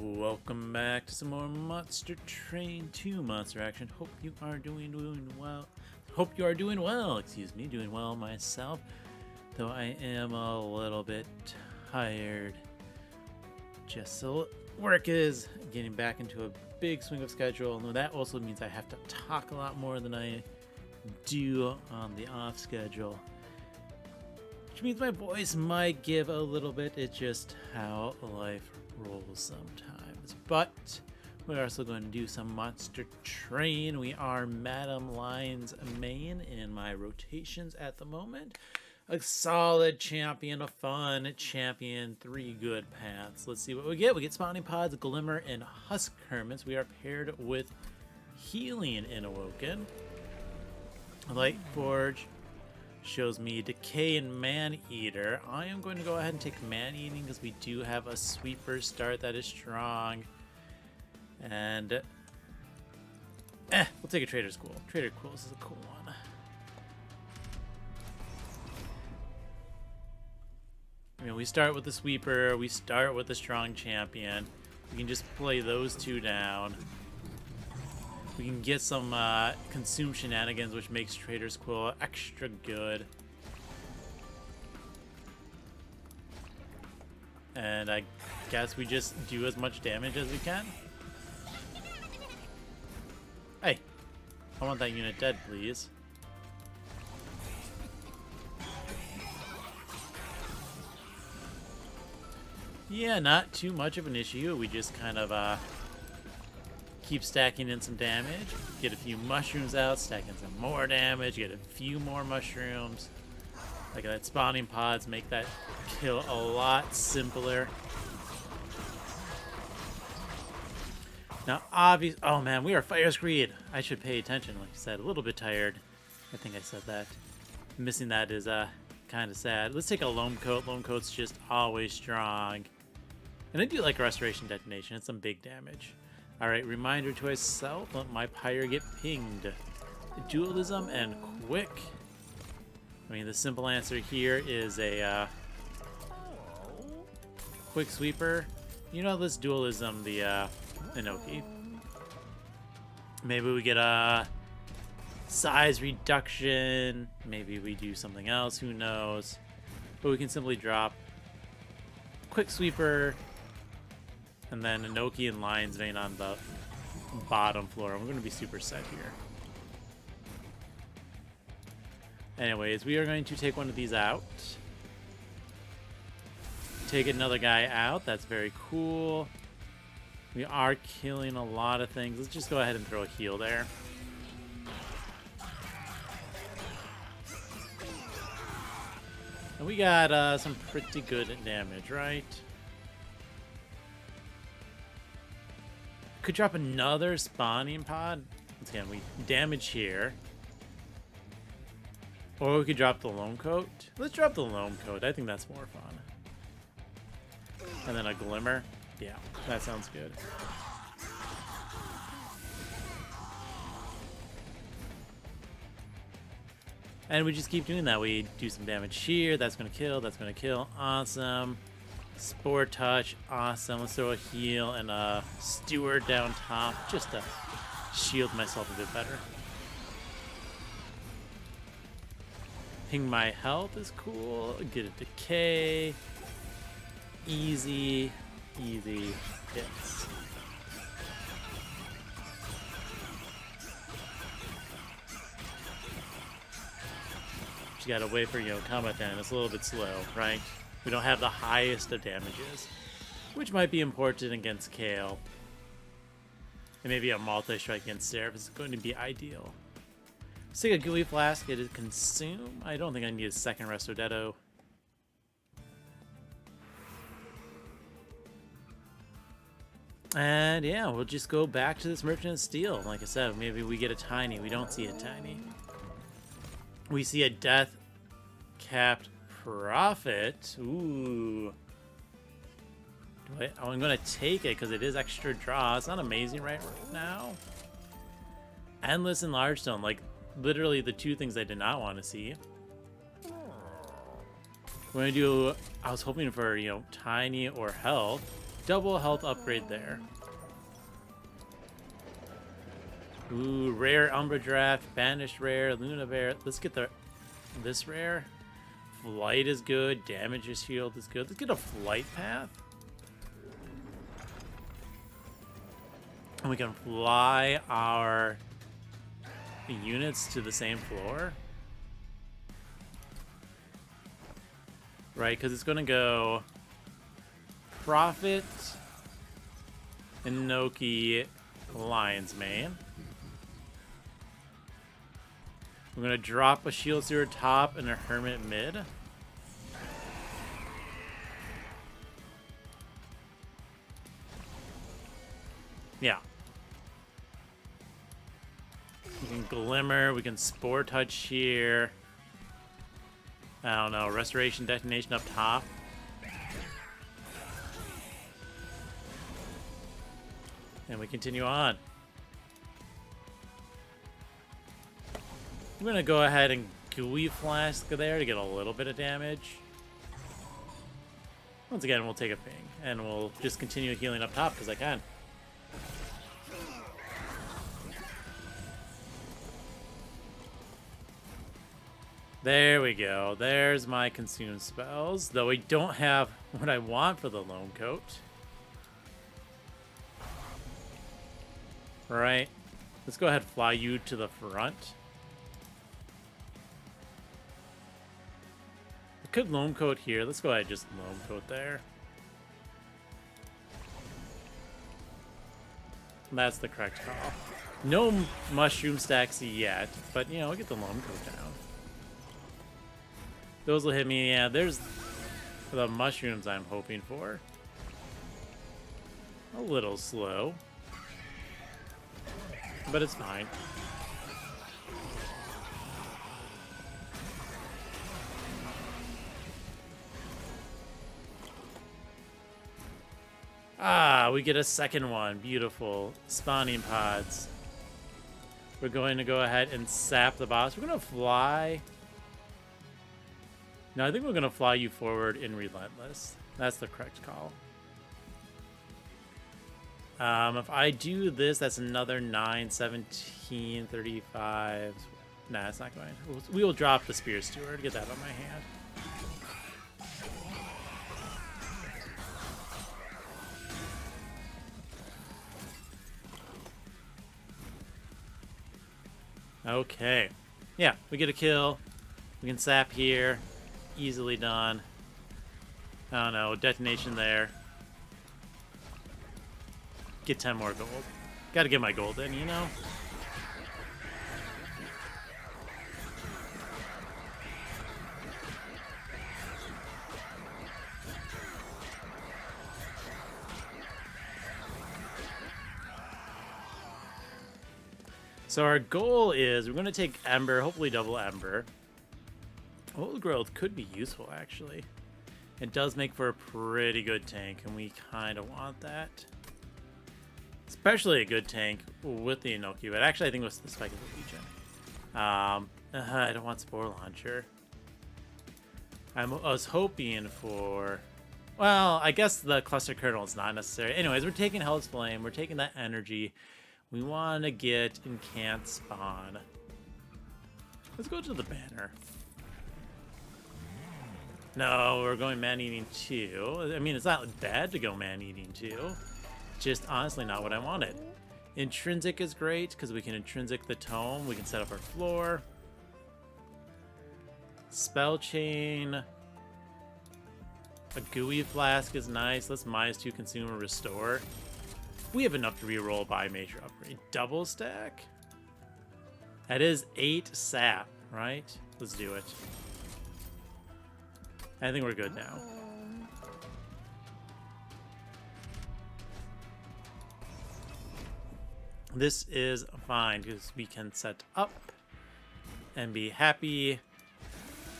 Welcome back to some more Monster Train 2 Monster Action. Hope you are doing well. Hope you are doing well. Excuse me, doing well myself. Though I am a little bit tired. Just so work is getting back into a big swing of schedule. And that also means I have to talk a lot more than I do on the off schedule. Which means my voice might give a little bit. It's just how life rolls sometimes. But we're also going to do some Monster Train. We are Madam Lion's main in my rotations at the moment. A solid champion, a fun champion, 3 good paths. Let's see what we get. We get Spawning Pods, Glimmer, and Husk Hermits. We are paired with Healing in Awoken. Light Forge shows me Decay and Man-Eater. I am going to go ahead and take Man-Eating because we do have a Sweeper start that is strong. And we'll take a Trader's Cool. Trader Cool, this is a cool one. I mean, we start with the Sweeper, we start with the strong champion. We can just play those two down. We can get some consume shenanigans, which makes Trader's Quill extra good. And I guess we just do as much damage as we can. Hey, I want that unit dead, please. Yeah, not too much of an issue. We just kind of keep stacking in some damage, get a few mushrooms out, stack in some more damage, get a few more mushrooms. Like that spawning pods make that kill a lot simpler. Now, obvious. Oh man, we are Fire Screed. I should pay attention. Like I said, a little bit tired. I think I said that. Missing that is kind of sad. Let's take a Loam Coat. Loam Coat's just always strong. And I do like Restoration Detonation. It's some big damage. Alright, reminder to myself, let my Pyre get pinged. Dualism and Quick. I mean, the simple answer here is a Quick Sweeper. You know, this Dualism, the Inoki. Maybe we get a size reduction. Maybe we do something else, who knows. But we can simply drop Quick Sweeper, and then Inoki and Lion's Vein on the bottom floor. We're going to be super set here. Anyways, we are going to take one of these out. Take another guy out. That's very cool. We are killing a lot of things. Let's just go ahead and throw a heal there. And we got some pretty good damage, right? Could drop another spawning pod. Once again, we damage here. Or we could drop the Loam Coat. Let's drop the Loam Coat. I think that's more fun. And then a Glimmer. Yeah, that sounds good. And we just keep doing that. We do some damage here. That's going to kill. That's going to kill. Awesome. Spore Touch, awesome. Let's throw a heal and a Steward down top just to shield myself a bit better. Ping my health is cool. Get a Decay. Easy hits. Just gotta wait for, Cov10. It's a little bit slow, right? We don't have the highest of damages, which might be important against Kale. And maybe a multi-strike against Seraph is going to be ideal. Let's take a Gooey Flask. It is Consume. I don't think I need a second Resto Detto. And yeah, we'll just go back to this Merchant of Steel. Like I said, maybe we get a Tiny. We don't see a Tiny. We see a Death Capped Profit. Ooh. I'm going to take it because it is extra draw. It's not amazing right now. Endless and Large Stone. Like, literally the two things I did not want to see. We're going to do... I was hoping for, Tiny or Health. double health upgrade there. Ooh, rare Umbra Draft, banished rare, Luna Bear. Let's get this rare. Flight is good, damage is shield is good. Let's get a flight path. And we can fly our units to the same floor. Right, because it's going to go Prophet, Inoki, Lion's Mane. We're going to drop a Shield Zero top and a Hermit mid. Yeah. We can Glimmer, we can Spore Touch here. I don't know, Restoration, Detonation up top. And we continue on. I'm gonna go ahead and Gooey Flask there to get a little bit of damage. Once again, we'll take a ping, and we'll just continue healing up top because I can. There we go. There's my consume spells, though we don't have what I want for the Lone Coat. Right. Let's go ahead and fly you to the front. I could Lone Coat here. Let's go ahead and just Lone Coat there. That's the correct call. No mushroom stacks yet, but, you know, we'll get the Lone Coat down. Those will hit me. Yeah, there's the mushrooms I'm hoping for. A little slow, but it's fine. Ah, we get a second one. Beautiful. Spawning pods. We're going to go ahead and sap the boss. We're going to fly. No, I think we're going to fly you forward in Relentless. That's the correct call. If I do this, that's another 9, 17, 35. Nah, it's not going. We will drop the Spear Steward. Get that on my hand. Okay. Yeah, we get a kill. We can sap here. Easily done. I don't know. Detonation there. Get 10 more gold. Gotta get my gold in, you know? So our goal is we're going to take Ember, hopefully double Ember. Old Growth could be useful, actually. It does make for a pretty good tank, and we kind of want that. Especially a good tank with the Inoki, but actually I think it was the Spike of the Legion. I don't want Spore Launcher. I was hoping for... Well, I guess the Cluster Kernel is not necessary. Anyways, we're taking Hell's Flame. We're taking that energy. We want to get Incant Spawn. Let's go to the banner. No, we're going Man-Eating 2. I mean, it's not bad to go Man-Eating 2. Just honestly not what I wanted. Intrinsic is great because we can Intrinsic the Tome. We can set up our floor. Spell Chain. A Gooey Flask is nice. Let's -2 consume or restore. We have enough to reroll by major upgrade. Double stack? That is 8 sap, right? Let's do it. I think we're good now. This is fine because we can set up and be happy.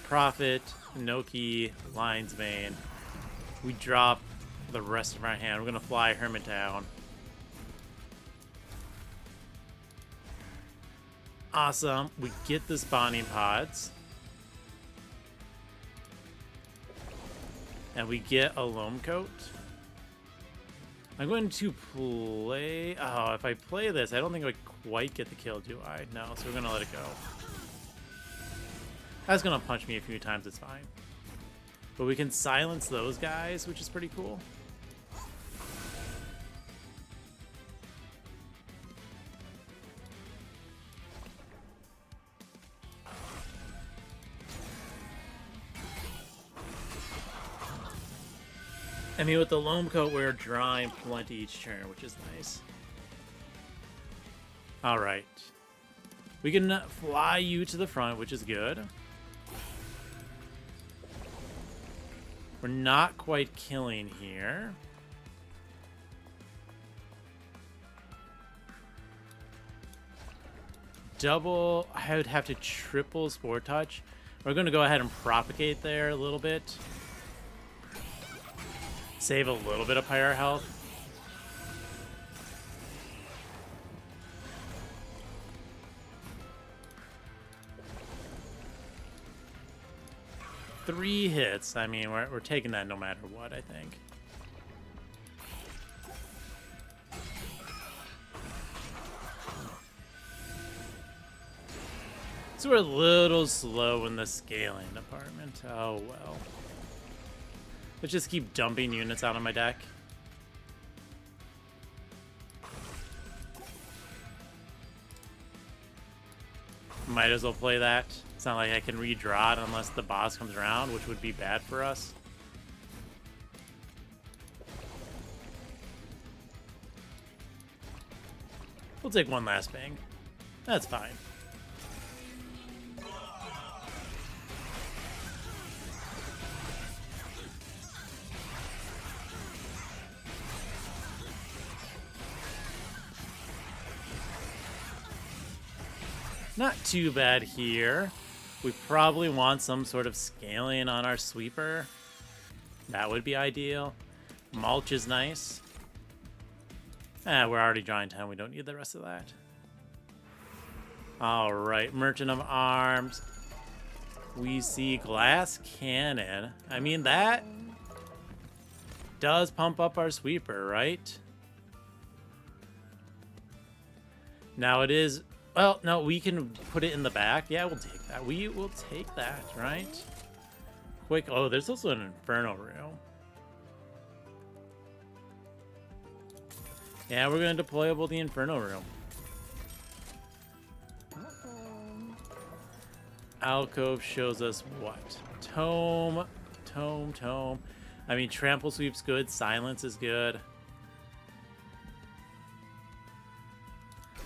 Prophet, Inoki, Lion's Mane. We drop the rest of our hand. We're going to fly Hermit down. Awesome. We get the spawning pods. And we get a Loam Coat. I'm going to play... Oh, if I play this, I don't think I quite get the kill, do I? No, so we're going to let it go. That's going to punch me a few times, it's fine. But we can silence those guys, which is pretty cool. I mean, with the Loam Coat, we're drawing plenty each turn, which is nice. Alright. We can fly you to the front, which is good. We're not quite killing here. Double, I would have to triple Spore Touch. We're going to go ahead and propagate there a little bit. Save a little bit of pyre health. Three hits. I mean, we're taking that no matter what, I think. So we're a little slow in the scaling department. Oh, well. Let's just keep dumping units out of my deck. Might as well play that. It's not like I can redraw it unless the boss comes around, which would be bad for us. We'll take one last bang. That's fine. Not too bad here. We probably want some sort of scaling on our sweeper. That would be ideal. Mulch is nice. We're already drawing 10. We don't need the rest of that. Alright, Merchant of Arms. We see Glass Cannon. I mean, that does pump up our sweeper, right? Now it is... Well, no, we can put it in the back. Yeah, we'll take that. We will take that, right? Quick. Oh, there's also an Inferno Room. Yeah, we're going to deployable the Inferno Room. Alcove shows us what? Tome. I mean, Trample Sweep's good. Silence is good.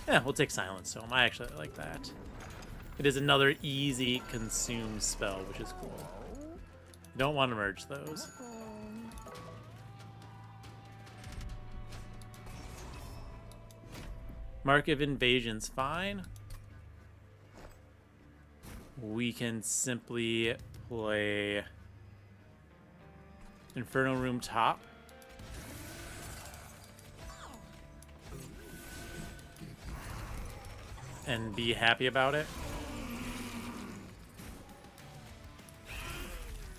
Yeah, we'll take Silence Tome. I actually like that. It is another easy consume spell, which is cool. You don't want to merge those. Mark of Invasion's fine. We can simply play Inferno Room top. And be happy about it.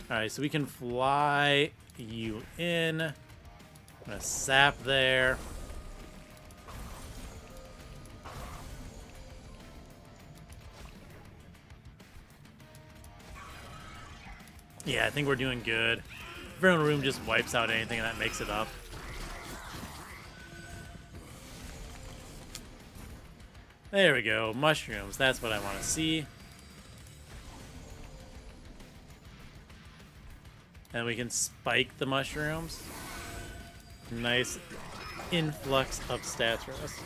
Alright, so we can fly you in. I'm gonna sap there. Yeah, I think we're doing good. Inferno Room just wipes out anything that makes it up. There we go. Mushrooms. That's what I want to see. And we can spike the mushrooms. Nice influx of stats for us.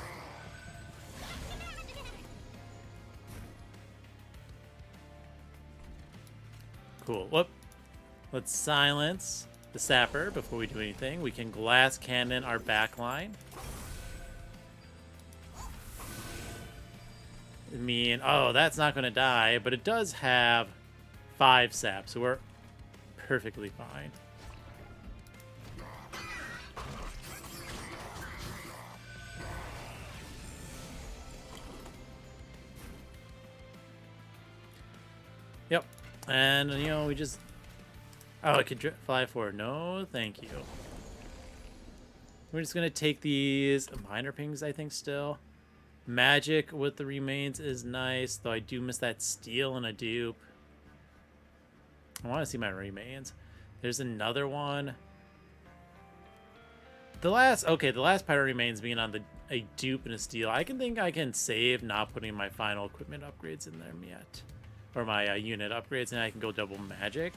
Cool. Whoop. Let's silence the sapper before we do anything. We can glass cannon our backline. I mean, oh, that's not going to die, but it does have 5 sap, so we're perfectly fine. Yep. And, you know, we just... Oh, I could fly forward. No, thank you. We're just gonna take these minor pings, I think, still. Magic with the remains is nice, though I do miss that steal and a dupe. I want to see my remains. There's another one. The last pirate remains being on a dupe and a steal. I can save not putting my final equipment upgrades in there yet. Or my unit upgrades, and I can go double magic.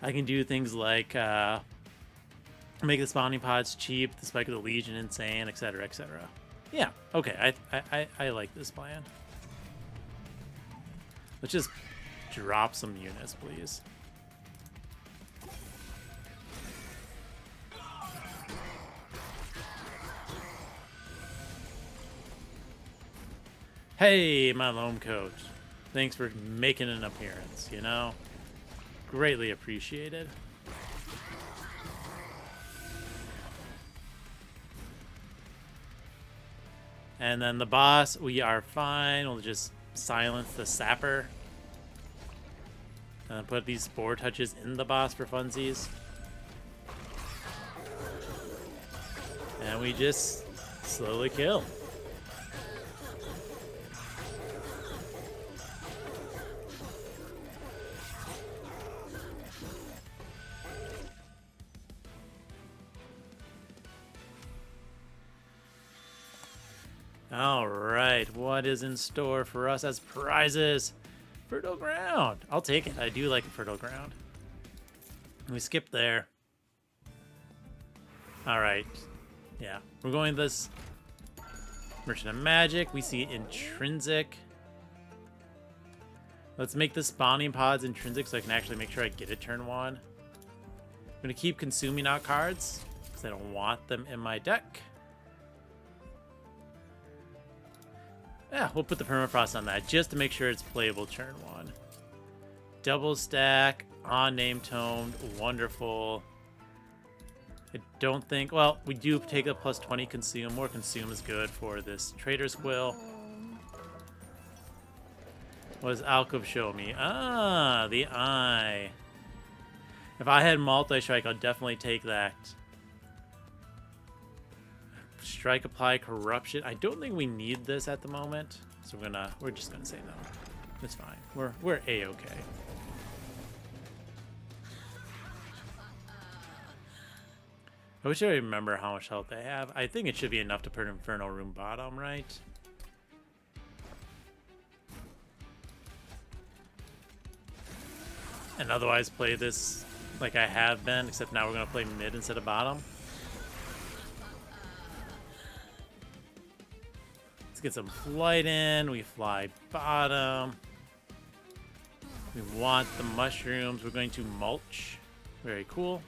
I can do things like make the spawning pods cheap, the spike of the Legion insane, etc., etc. Yeah, okay, I like this plan. Let's just drop some units, please. Hey, my loam coach. Thanks for making an appearance, you know? Greatly appreciated. And then the boss, we are fine. We'll just silence the sapper. And then put these spore touches in the boss for funsies. And we just slowly kill. All right, what is in store for us as prizes? Fertile ground. I'll take it. I do like a fertile ground. We skip there. All right. Yeah, we're going this Merchant of Magic. We see intrinsic. Let's make the spawning pods intrinsic so I can actually make sure I get it turn 1. I'm going to keep consuming out cards because I don't want them in my deck. Yeah, we'll put the permafrost on that just to make sure it's playable turn 1. Double stack on name tone, wonderful. I don't think, well, we do take a plus 20 consume. More consume is good for this Trader's Quill. What does Alcove show me? Ah, the eye. If I had multi-strike, I'll definitely take that. Strike, apply, corruption. I don't think we need this at the moment, so we're just gonna say no. It's fine. We're a-okay. I wish I remember how much health they have. I think it should be enough to put Infernal Room bottom, right? And otherwise play this like I have been, except now we're gonna play mid instead of bottom. Let's get some flight in. We fly bottom. We want the mushrooms. We're going to mulch. Very cool.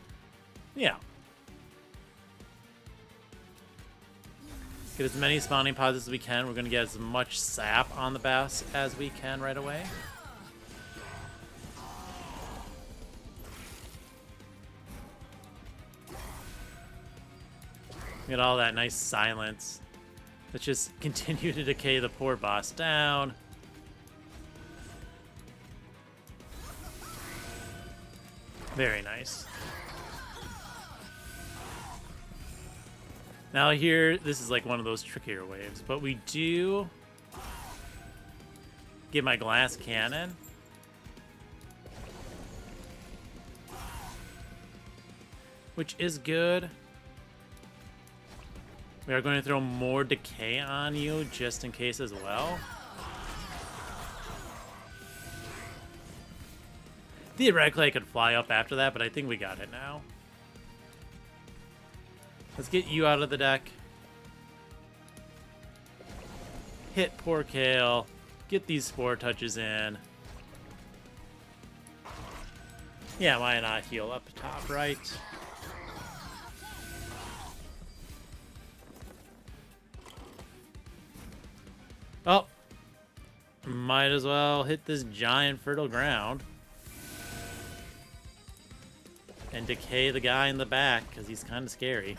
Yeah. Get as many spawning pods as we can. We're going to get as much sap on the bass as we can right away. Get all that nice silence. Let's just continue to decay the poor boss down. Very nice. Now here, this is like one of those trickier waves, but we do get my glass cannon. Which is good. We are going to throw more decay on you just in case as well. Theoretically, I could fly up after that, but I think we got it now. Let's get you out of the deck. Hit poor Kale. Get these spore touches in. Yeah, why not heal up top, right? Oh, might as well hit this giant fertile ground and decay the guy in the back because he's kind of scary.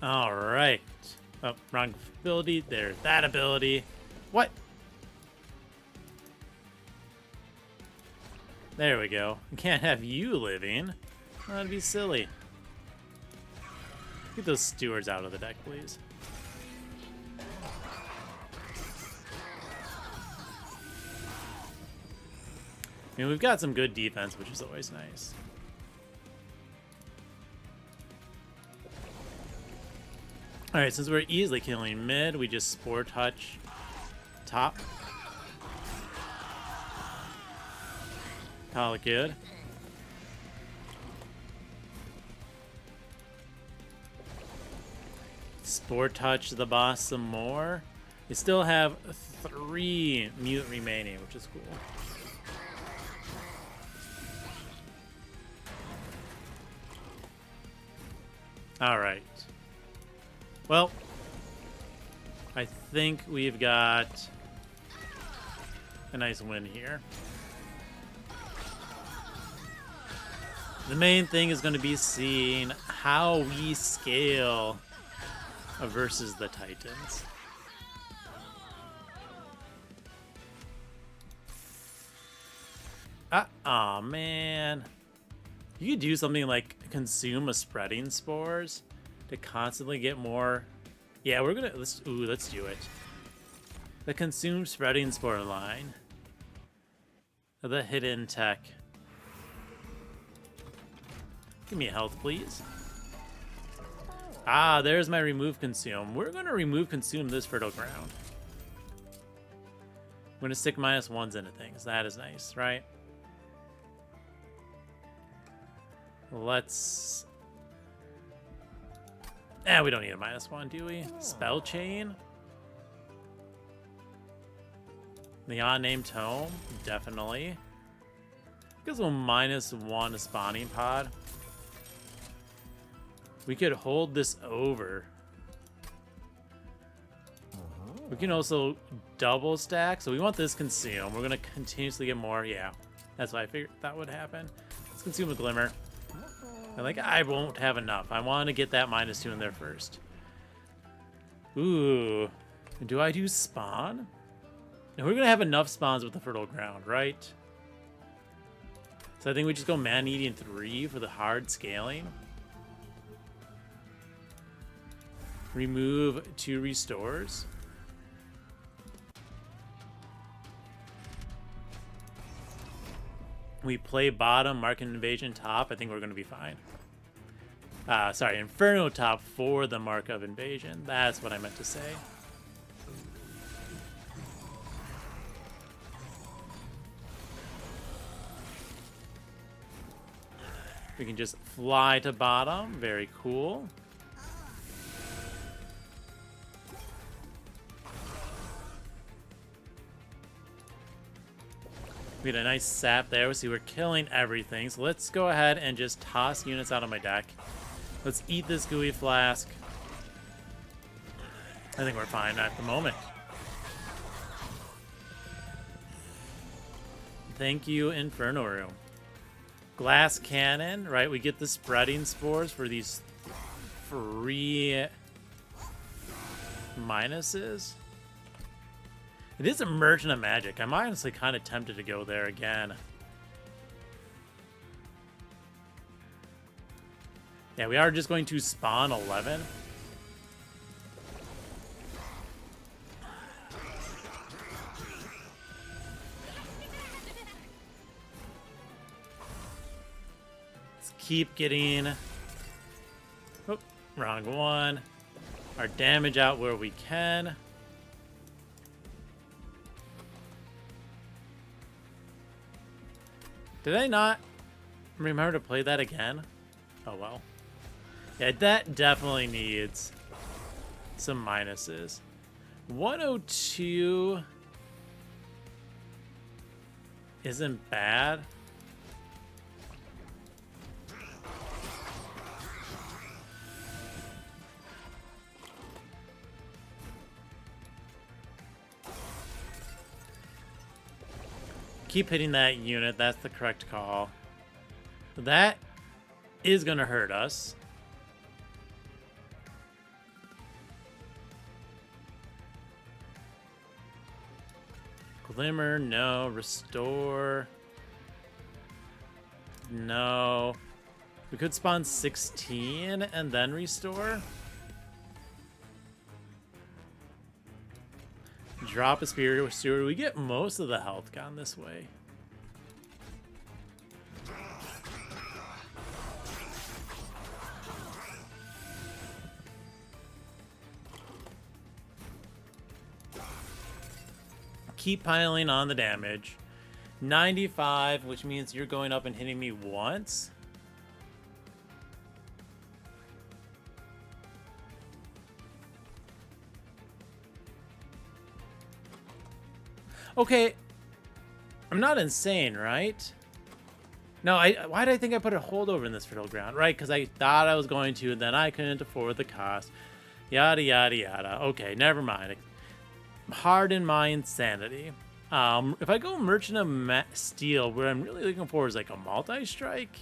All right. Oh, wrong ability. There's that ability. What? There we go. We can't have you living. That'd be silly. Get those stewards out of the deck, please. I mean, we've got some good defense, which is always nice. Alright, since we're easily killing mid, we just Spore Touch top. Call it good. Spore Touch the boss some more. We still have 3 mute remaining, which is cool. Alright. Well, I think we've got a nice win here. The main thing is going to be seeing how we scale versus the Titans. Aw, man. You could do something like consume a Spreading Spores to constantly get more. Yeah, we're gonna let's do it. The consume Spreading Spore line. The hidden tech. Give me a health, please. Ah, there's my remove consume. We're gonna remove consume this fertile ground. I'm gonna stick -1s into things. That is nice, right? Let's. We don't need a -1, do we? Spell chain. The unnamed tome, definitely. Gives a -1 spawning pod. We could hold this over. We can also double stack, so we want this consume. We're gonna continuously get more. Yeah, that's why I figured that would happen. Let's consume a glimmer. I won't have enough. I want to get that -2 in there first. Ooh, do I do spawn? And we're gonna have enough spawns with the fertile ground, right? So I think we just go man-eating 3 for the hard scaling. Remove 2 restores. We play bottom, mark an invasion top. I think we're going to be fine. Sorry, Inferno top for the mark of invasion. That's what I meant to say. We can just fly to bottom. Very cool. We had a nice sap there. See, we're killing everything. So let's go ahead and just toss units out of my deck. Let's eat this gooey flask. I think we're fine at the moment. Thank you, Inferno Room. Glass Cannon, right? We get the Spreading Spores for these free minuses. It is a Merchant of Magic. I'm honestly kind of tempted to go there again. Yeah, we are just going to spawn 11. Let's keep getting... Oh, wrong one. Our damage out where we can. Did I not remember to play that again? Oh, well. Yeah, that definitely needs some minuses. 102 isn't bad. Keep hitting that unit. That's the correct call. That is going to hurt us. Glimmer, no. Restore. No. We could spawn 16 and then restore. Drop a Spirit Steward. We get most of the health gone this way. Keep piling on the damage. 95, which means you're going up and hitting me once. Okay, I'm not insane, right? No, why did I think I put a holdover in this fertile ground? Right, because I thought I was going to, and then I couldn't afford the cost. Yada, yada, yada. Okay, never mind. Harden my insanity. If I go Merchant of Steel, what I'm really looking for is like a multi-strike.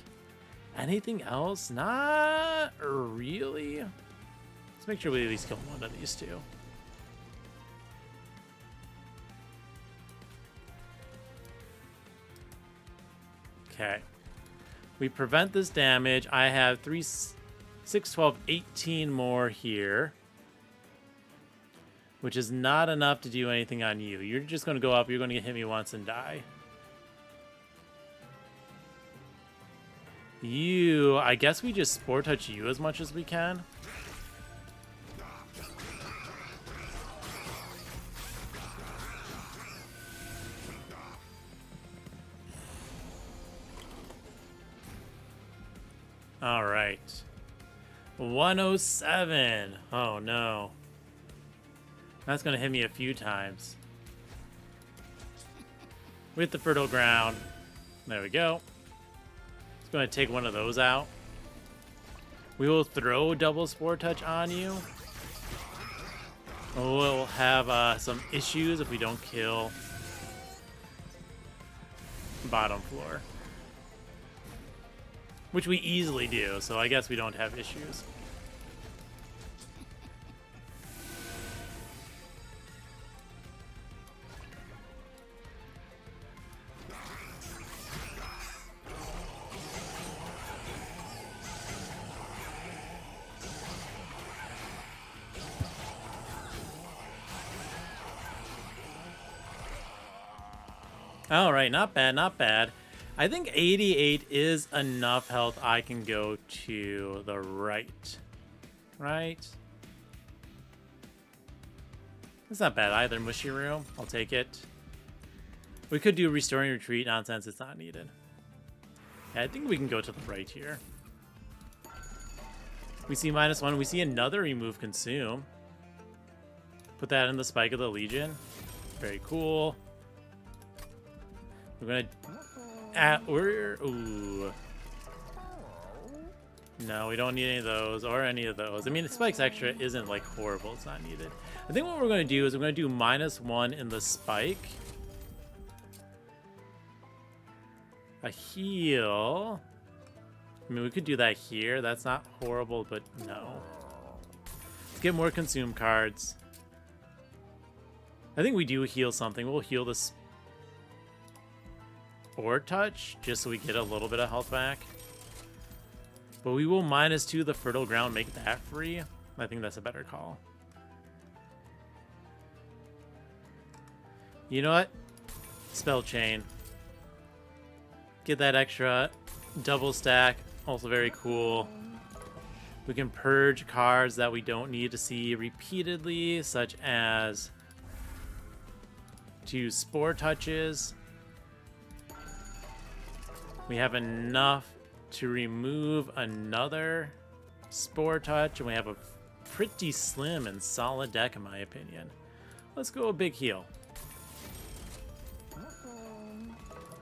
Anything else? Not really. Let's make sure we at least kill one of these two. Okay. We prevent this damage. I have 3, 6, 12, 18 more here. Which is not enough to do anything on you. You're just going to go up. You're going to hit me once and die. You, I guess we just Spore Touch you as much as we can. All right. 107. Oh, no. That's going to hit me a few times. With the fertile ground. There we go. It's going to take one of those out. We will throw double Spore Touch on you. We'll have some issues if we don't kill bottom floor. Which we easily do, so I guess we don't have issues. All right, not bad, not bad. I think 88 is enough health. I can go to the right. Right? It's not bad either, Mushy Room. I'll take it. We could do Restoring Retreat nonsense. It's not needed. Yeah, I think we can go to the right here. We see -1. We see another Remove Consume. Put that in the Spike of the Legion. Very cool. We're gonna ooh. No, we don't need any of those or any of those. I mean, the Spike's extra isn't like horrible. It's not needed. I think what we're gonna do is we're gonna do -1 in the Spike. A heal. I mean, we could do that here. That's not horrible, but no. Let's get more consume cards. I think we do heal something. We'll heal this Spore Touch just so we get a little bit of health back. But we will -2 the fertile ground, make that free. I think that's a better call. You know what? Spell Chain. Get that extra double stack. Also very cool. We can purge cards that we don't need to see repeatedly, such as 2 Spore Touches. We have enough to remove another Spore Touch, and we have a pretty slim and solid deck in my opinion. Let's go a big heal.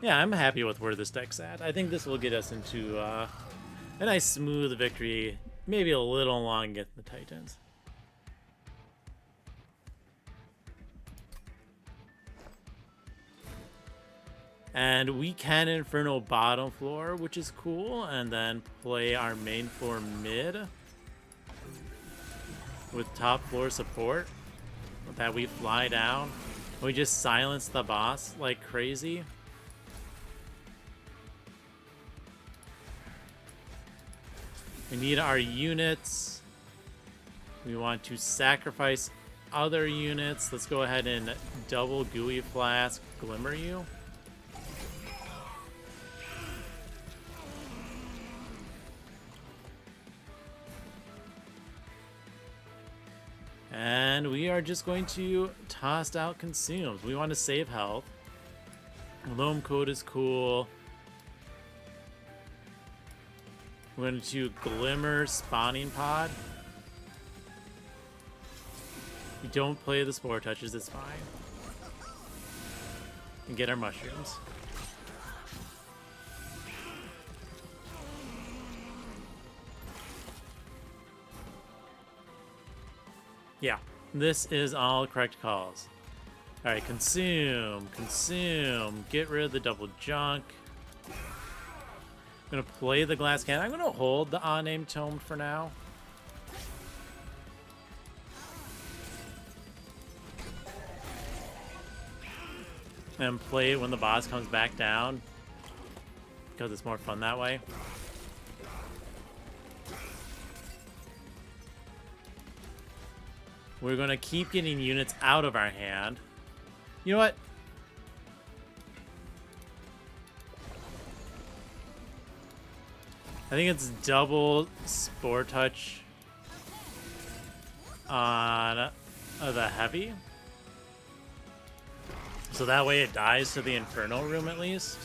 Yeah, I'm happy with where this deck's at. I think this will get us into a nice smooth victory. Maybe a little long get the Titans. And we can Inferno bottom floor, which is cool, and then play our main floor mid with top floor support. With that, we fly down. We just silence the boss like crazy. We need our units. We want to sacrifice other units. Let's go ahead and double Gooey Flask Glimmer you. And we are just going to toss out Consumes. We want to save health. Loam Coat is cool. We're going to Glimmer Spawning Pod. You don't play the Spore Touches, it's fine. And get our mushrooms. Yeah, this is all correct calls. Alright, consume, get rid of the double junk. I'm gonna play the glass cannon. I'm gonna hold the unnamed tome for now. And play it when the boss comes back down, because it's more fun that way. We're gonna keep getting units out of our hand. You know what? I think it's double Spore Touch on the heavy. So that way it dies to the Inferno Room at least.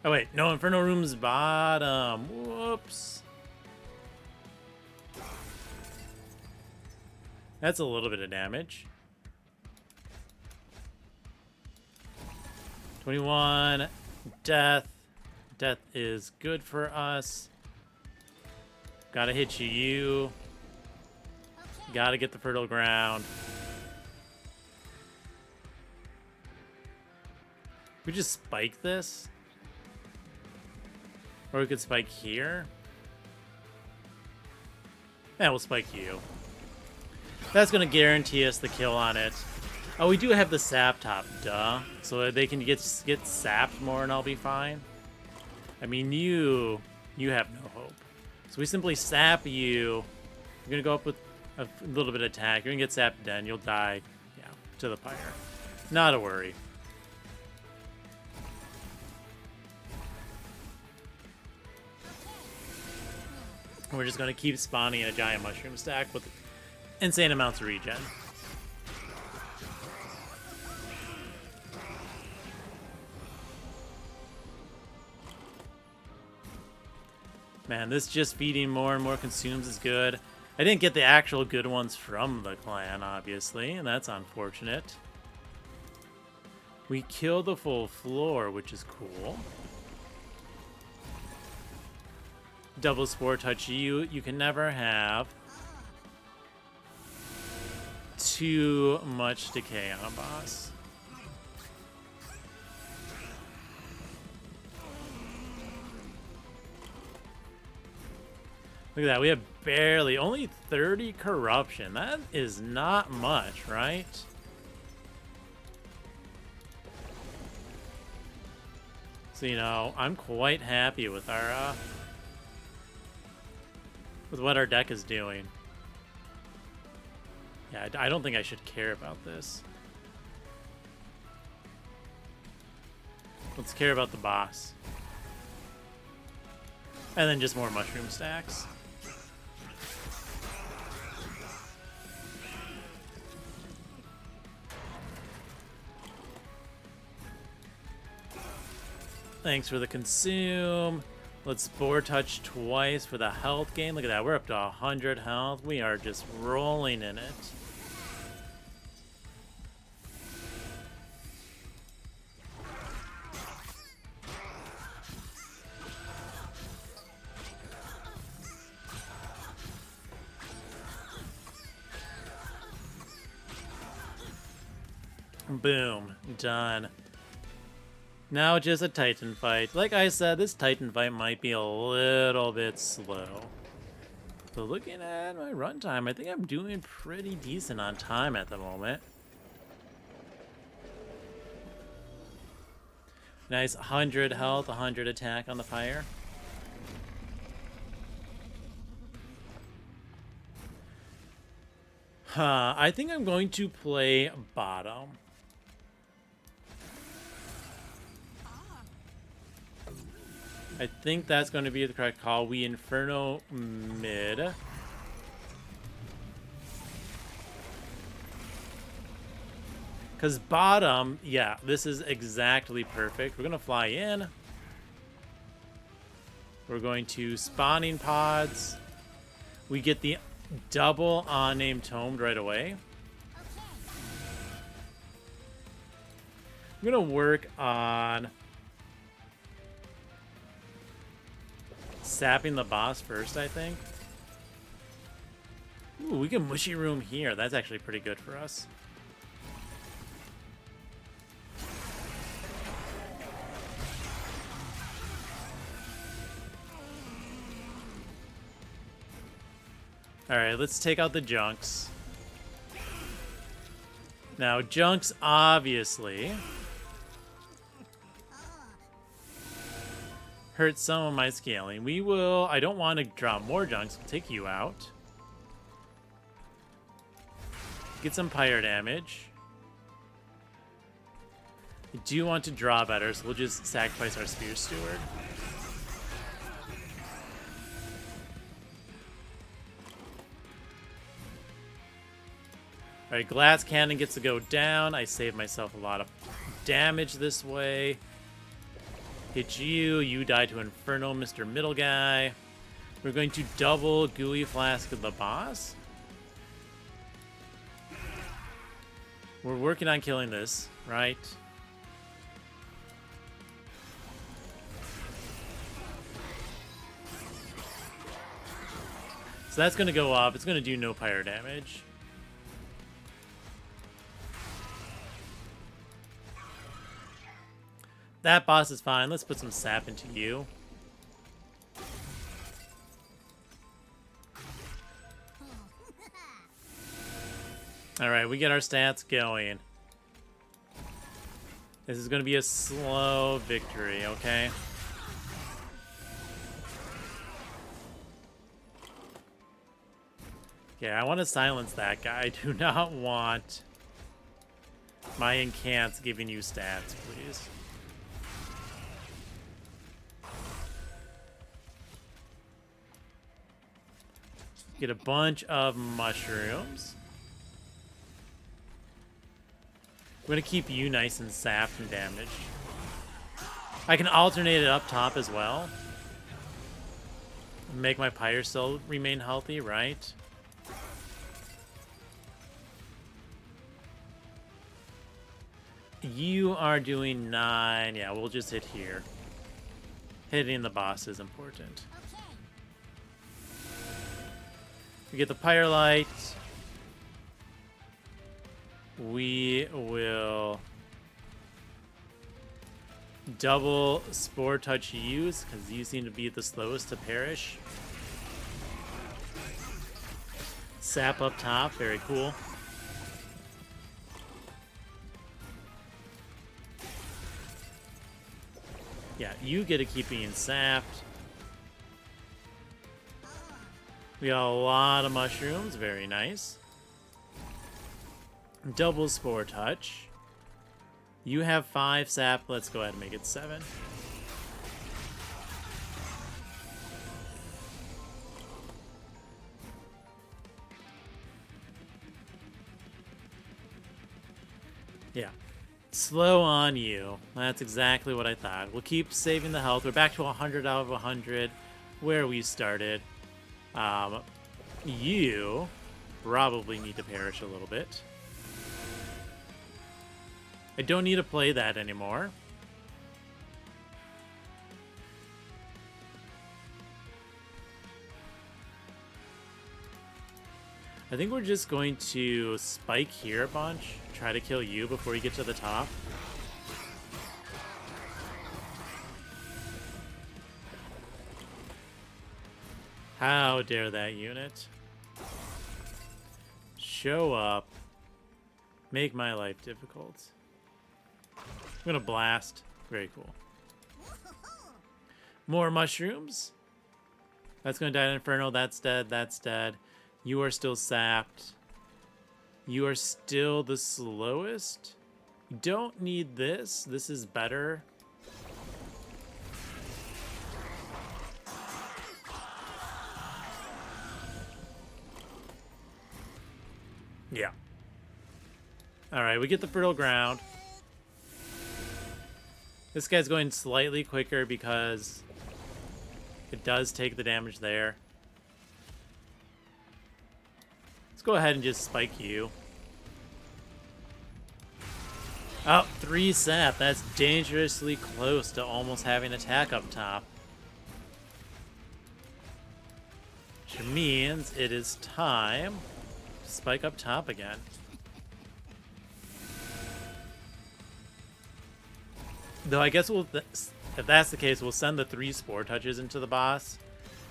Oh wait, no, Inferno Room's bottom. Whoops. That's a little bit of damage. 21. Death. Death is good for us. Gotta hit you. Gotta get the fertile ground. We just spike this. Or we could spike here. Yeah, we'll spike you. That's gonna guarantee us the kill on it. Oh, we do have the sap top, duh. So they can get sapped more and I'll be fine. I mean, you have no hope. So we simply sap you. You're gonna go up with a little bit of attack. You're gonna get sapped then. You'll die, yeah, to the pyre. Not a worry. We're just gonna keep spawning a giant mushroom stack with insane amounts of regen. Man, this just feeding more and more consumes is good. I didn't get the actual good ones from the clan, obviously, and that's unfortunate. We killed the full floor, which is cool. Double Spore Touch you. You can never have too much decay on a boss. Look at that, we have barely, only 30 corruption. That is not much, right? So, you know, I'm quite happy with our, with what our deck is doing. Yeah, I don't think I should care about this. Let's care about the boss. And then just more mushroom stacks. Thanks for the consume. Let's Spore Touch twice for the health gain. Look at that, we're up to 100 health. We are just rolling in it. Boom, done. Now just a Titan fight. Like I said, this Titan fight might be a little bit slow. So looking at my runtime, I think I'm doing pretty decent on time at the moment. Nice 100 health, 100 attack on the fire. I think I'm going to play bottom. I think that's going to be the correct call. We Inferno mid. Because bottom, yeah, this is exactly perfect. We're going to fly in. We're going to spawning pods. We get the double unnamed tomed right away. I'm going to work on sapping the boss first, I think. Ooh, we can mushy room here. That's actually pretty good for us. Alright, let's take out the junks. Now, junks obviously hurt some of my scaling. We will... I don't want to drop more junks. We'll take you out. Get some pyre damage. I do want to draw better, so we'll just sacrifice our Spear Steward. Alright, Glass Cannon gets to go down. I save myself a lot of damage this way. Hit you. You die to Inferno, Mr. Middle Guy. We're going to double Gooey Flask of the boss. We're working on killing this, right? So that's going to go up. It's going to do no pyre damage. That boss is fine. Let's put some sap into you. Alright, we get our stats going. This is going to be a slow victory, okay? Okay, I want to silence that guy. I do not want my incants giving you stats, please. Get a bunch of mushrooms. I'm going to keep you nice and sapped and damaged. I can alternate it up top as well. Make my pyre still remain healthy, right? You are doing 9. Yeah, we'll just hit here. Hitting the boss is important. We get the Pyre Light. We will double Spore Touch use, because you seem to be the slowest to perish. Sap up top, very cool. Yeah, you get to keep being sapped. We got a lot of mushrooms, very nice. Double Spore Touch. You have 5 sap, let's go ahead and make it 7. Yeah. Slow on you. That's exactly what I thought. We'll keep saving the health. We're back to 100 out of 100 where we started. You probably need to perish a little bit. I don't need to play that anymore. I think we're just going to spike here a bunch. Try to kill you before you get to the top. How dare that unit show up, make my life difficult. I'm gonna blast. Very cool. More mushrooms. That's going to die in Inferno. That's dead. That's dead. You are still sapped. You are still the slowest. You don't need this. This is better. Yeah. Alright, we get the fertile ground. This guy's going slightly quicker because it does take the damage there. Let's go ahead and just spike you. Oh, 3 sap. That's dangerously close to almost having attack up top. Which means it is time to spike up top again. Though I guess we'll, if that's the case, we'll send the 3 spore touches into the boss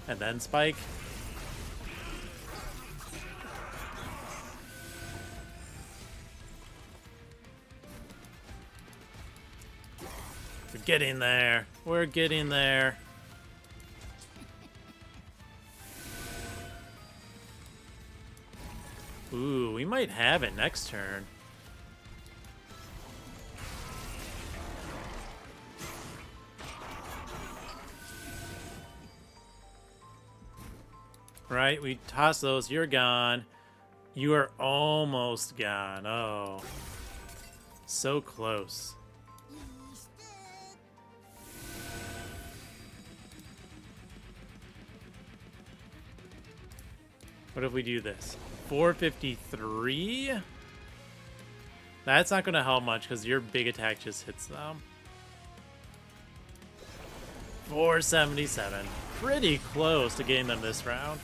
and then spike. We're getting there. We're getting there. Ooh, we might have it next turn. Right, we toss those. You're gone. You are almost gone. Oh. So close. What if we do this? 453? That's not going to help much because your big attack just hits them. 477. Pretty close to getting them this round.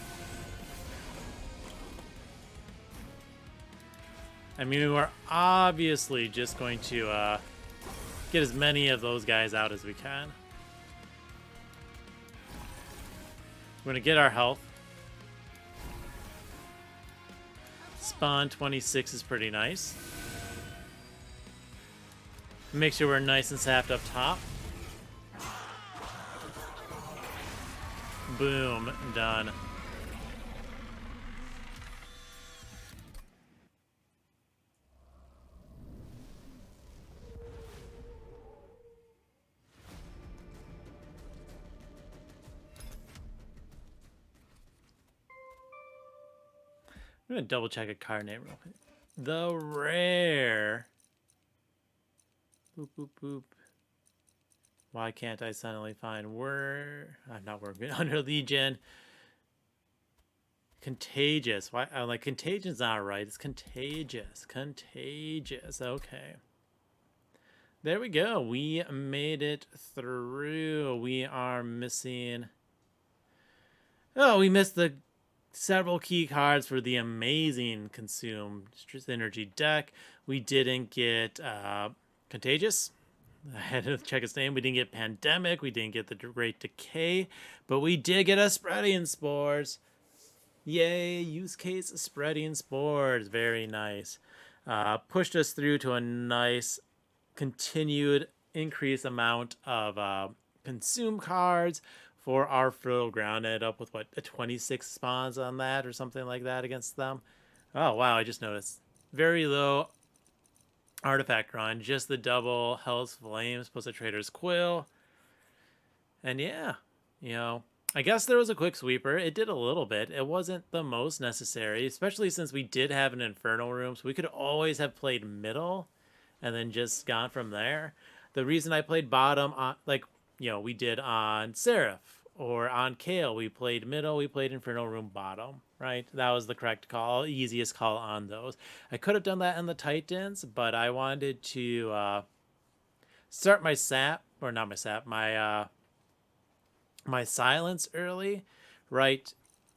I mean, we're obviously just going to get as many of those guys out as we can. We're going to get our health. Spawn 26 is pretty nice. Make sure we're nice and sapped up top. Boom, done. I'm gonna double check a card name real quick. The rare. Boop boop boop. Why can't I suddenly find I'm not working. Underlegion. Contagious. Why? I'm like, contagion's not right. It's contagious. Contagious. Okay. There we go. We made it through. We are missing. Oh, we missed the several key cards for the amazing consumed energy deck. We didn't get Contagious. I had to check its name. We didn't get Pandemic. We didn't get the Great Decay. But we did get a Spreading Spores. Yay, use case Spreading Spores. Very nice. Pushed us through to a nice continued increased amount of consume cards for our fertile ground. Ended up with, what, a 26 spawns on that or something like that against them. Oh, wow, I just noticed. Very low artifact run. Just the double Hell's Flames plus a Trader's Quill. And yeah, you know, I guess there was a quick sweeper. It did a little bit. It wasn't the most necessary, especially since we did have an Infernal room. So we could always have played middle and then just gone from there. The reason I played bottom, like, you know, we did on Seraph or on Kale, we played middle, we played Infernal room bottom, right? That was the correct call, easiest call on those. I could have done that in the Titans, but I wanted to start my sap, or not my sap, my my silence early, right?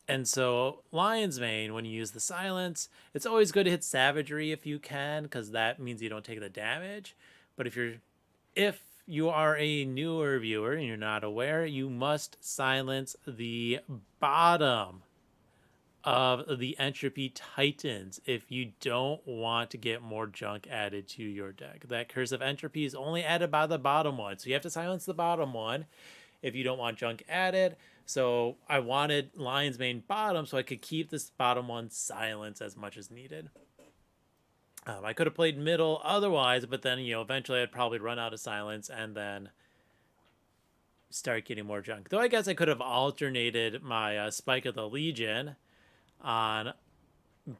And so Lion's Mane, when you use the silence, it's always good to hit savagery if you can, because that means you don't take the damage. But if you are a newer viewer and you're not aware, you must silence the bottom of the Entropy Titans if you don't want to get more junk added to your deck. That Curse of Entropy is only added by the bottom one, so you have to silence the bottom one if you don't want junk added. So I wanted Lion's Mane bottom so I could keep this bottom one silence as much as needed. I could have played middle otherwise, but then, eventually I'd probably run out of silence and then start getting more junk. Though I guess I could have alternated my Spike of the Legion on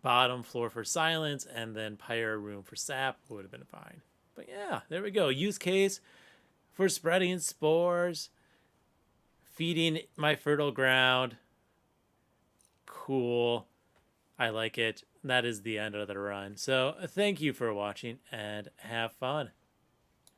bottom floor for silence and then Pyre Room for sap. Would have been fine. But yeah, there we go. Use case for Spreading Spores, feeding my fertile ground. Cool. I like it. That is the end of the run. So thank you for watching and have fun.